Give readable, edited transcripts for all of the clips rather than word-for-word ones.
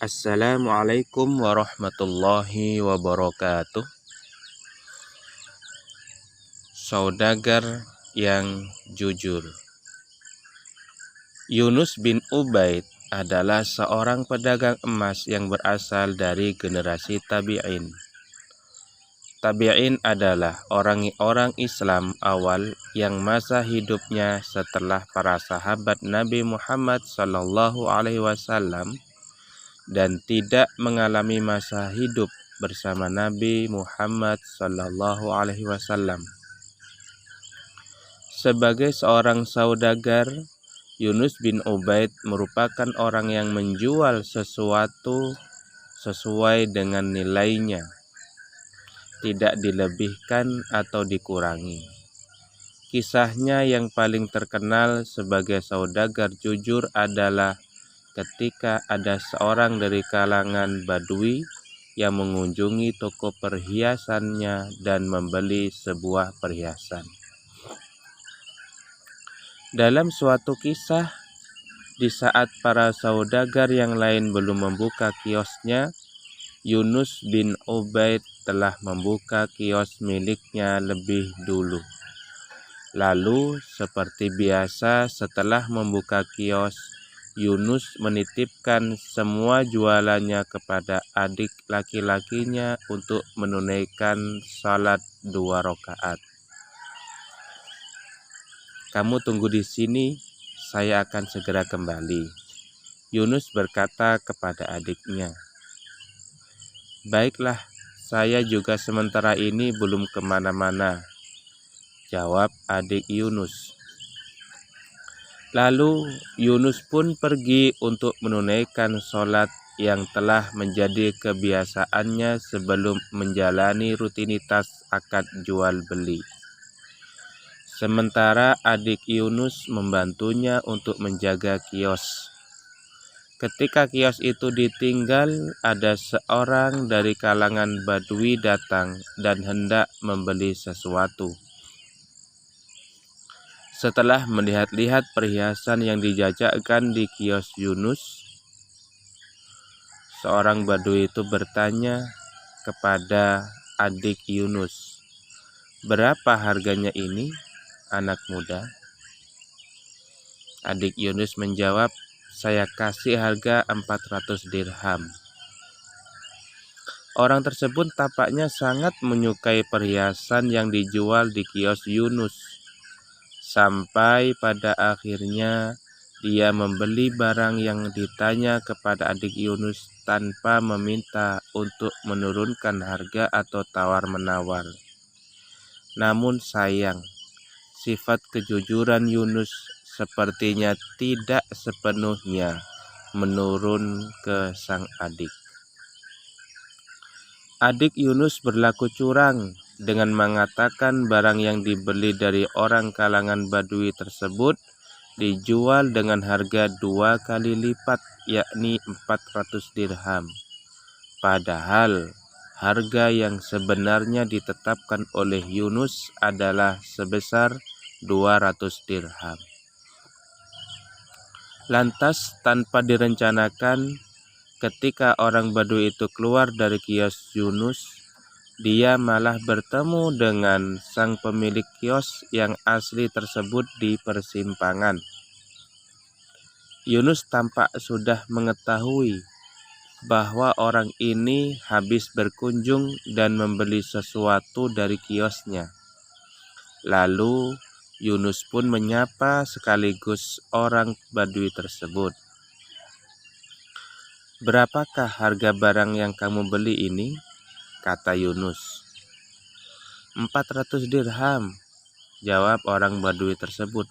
Assalamualaikum warahmatullahi wabarakatuh. Saudagar yang jujur. Yunus bin Ubaid adalah seorang pedagang emas yang berasal dari generasi tabi'in. Tabi'in adalah orang-orang Islam awal yang masa hidupnya setelah para sahabat Nabi Muhammad SAW dan tidak mengalami masa hidup bersama Nabi Muhammad SAW. Sebagai seorang saudagar, Yunus bin Ubaid merupakan orang yang menjual sesuatu sesuai dengan nilainya, tidak dilebihkan atau dikurangi. Kisahnya yang paling terkenal sebagai saudagar jujur adalah ketika ada seorang dari kalangan Badui yang mengunjungi toko perhiasannya dan membeli sebuah perhiasan. Dalam suatu kisah, di saat para saudagar yang lain belum membuka kiosnya, Yunus bin Ubaid telah membuka kios miliknya lebih dulu. Lalu, seperti biasa setelah membuka kios, Yunus menitipkan semua jualannya kepada adik laki-lakinya untuk menunaikan salat 2 rakaat. "Kamu tunggu di sini, saya akan segera kembali," Yunus berkata kepada adiknya. "Baiklah, saya juga sementara ini belum kemana-mana," jawab adik Yunus. Lalu Yunus pun pergi untuk menunaikan sholat yang telah menjadi kebiasaannya sebelum menjalani rutinitas akad jual beli. Sementara adik Yunus membantunya untuk menjaga kios. Ketika kios itu ditinggal, ada seorang dari kalangan Badui datang dan hendak membeli sesuatu. Setelah melihat-lihat perhiasan yang dijajakan di kios Yunus, seorang Badui itu bertanya kepada adik Yunus, "Berapa harganya ini, anak muda?" Adik Yunus menjawab, "Saya kasih harga 400 dirham. Orang tersebut tampaknya sangat menyukai perhiasan yang dijual di kios Yunus. Sampai pada akhirnya dia membeli barang yang ditanya kepada adik Yunus tanpa meminta untuk menurunkan harga atau tawar-menawar. Namun sayang, sifat kejujuran Yunus sepertinya tidak sepenuhnya menurun ke sang adik. Adik Yunus berlaku curang dengan mengatakan barang yang dibeli dari orang kalangan Badui tersebut dijual dengan harga 2 kali lipat, yakni 400 dirham. Padahal harga yang sebenarnya ditetapkan oleh Yunus adalah sebesar 200 dirham. Lantas tanpa direncanakan, ketika orang Badui itu keluar dari kios Yunus, dia malah bertemu dengan sang pemilik kios yang asli tersebut di persimpangan. Yunus tampak sudah mengetahui bahwa orang ini habis berkunjung dan membeli sesuatu dari kiosnya. Lalu Yunus pun menyapa sekaligus orang Badui tersebut. "Berapakah harga barang yang kamu beli ini?" kata Yunus. 400 dirham, jawab orang Badui tersebut.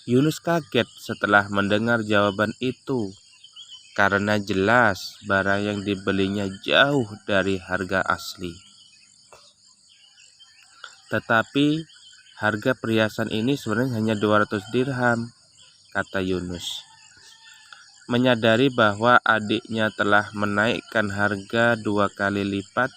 Yunus kaget setelah mendengar jawaban itu, karena jelas barang yang dibelinya jauh dari harga asli. "Tetapi harga perhiasan ini sebenarnya hanya 200 dirham, kata Yunus. Menyadari bahwa adiknya telah menaikkan harga 2 kali lipat,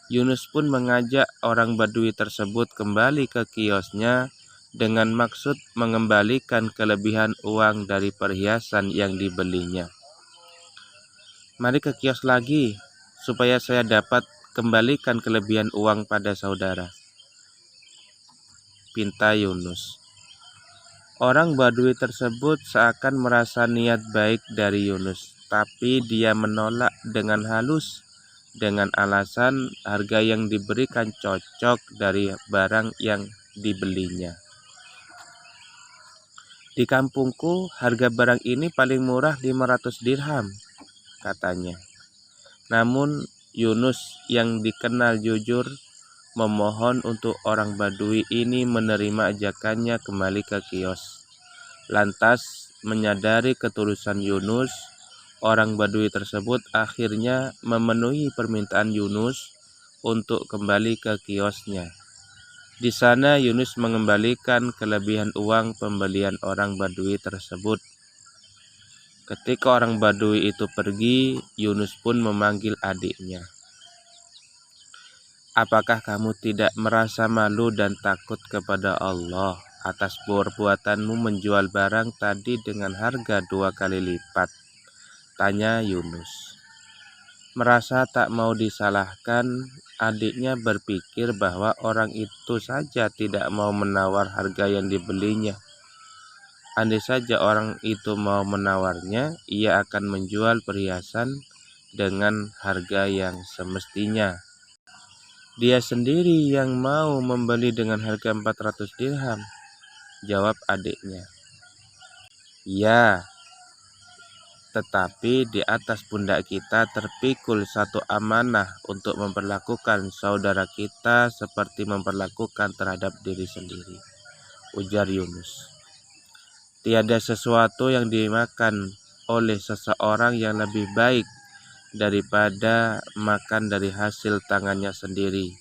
Yunus pun mengajak orang Badui tersebut kembali ke kiosnya dengan maksud mengembalikan kelebihan uang dari perhiasan yang dibelinya. Mari ke kios lagi, supaya saya dapat kembalikan kelebihan uang pada saudara, pinta Yunus. Orang Badui tersebut seakan merasa niat baik dari Yunus, tapi dia menolak dengan halus dengan alasan harga yang diberikan cocok dari barang yang dibelinya. Di kampungku harga barang ini paling murah 500 dirham, katanya. Namun Yunus yang dikenal jujur memohon untuk orang Badui ini menerima ajakannya kembali ke kios. Lantas menyadari ketulusan Yunus, orang Badui tersebut akhirnya memenuhi permintaan Yunus untuk kembali ke kiosnya. Di sana Yunus mengembalikan kelebihan uang pembelian orang Badui tersebut. Ketika orang Badui itu pergi, Yunus pun memanggil adiknya. Apakah kamu tidak merasa malu dan takut kepada Allah atas perbuatanmu menjual barang tadi dengan harga 2 kali lipat? Tanya Yunus. Merasa tak mau disalahkan, adiknya berpikir bahwa orang itu saja tidak mau menawar harga yang dibelinya. Andai saja orang itu mau menawarnya, ia akan menjual perhiasan dengan harga yang semestinya. Dia sendiri yang mau membeli dengan harga 400 dirham, jawab adiknya. Ya, tetapi di atas pundak kita terpikul satu amanah untuk memperlakukan saudara kita seperti memperlakukan terhadap diri sendiri, ujar Yunus. Tiada sesuatu yang dimakan oleh seseorang yang lebih baik daripada makan dari hasil tangannya sendiri.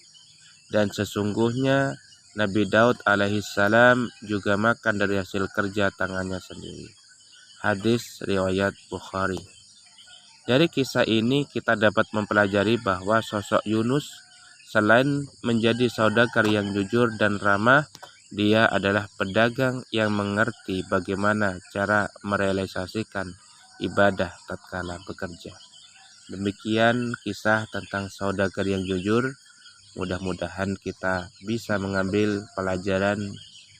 Dan sesungguhnya Nabi Daud alaihissalam juga makan dari hasil kerja tangannya sendiri. Hadis riwayat Bukhari. Dari kisah ini kita dapat mempelajari bahwa sosok Yunus selain menjadi saudagar yang jujur dan ramah, dia adalah pedagang yang mengerti bagaimana cara merealisasikan ibadah tatkala bekerja. Demikian kisah tentang saudagar yang jujur. Mudah-mudahan kita bisa mengambil pelajaran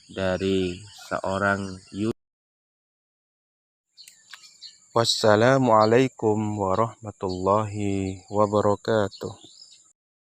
dari seorang Yunus. Wassalamualaikum warahmatullahi wabarakatuh.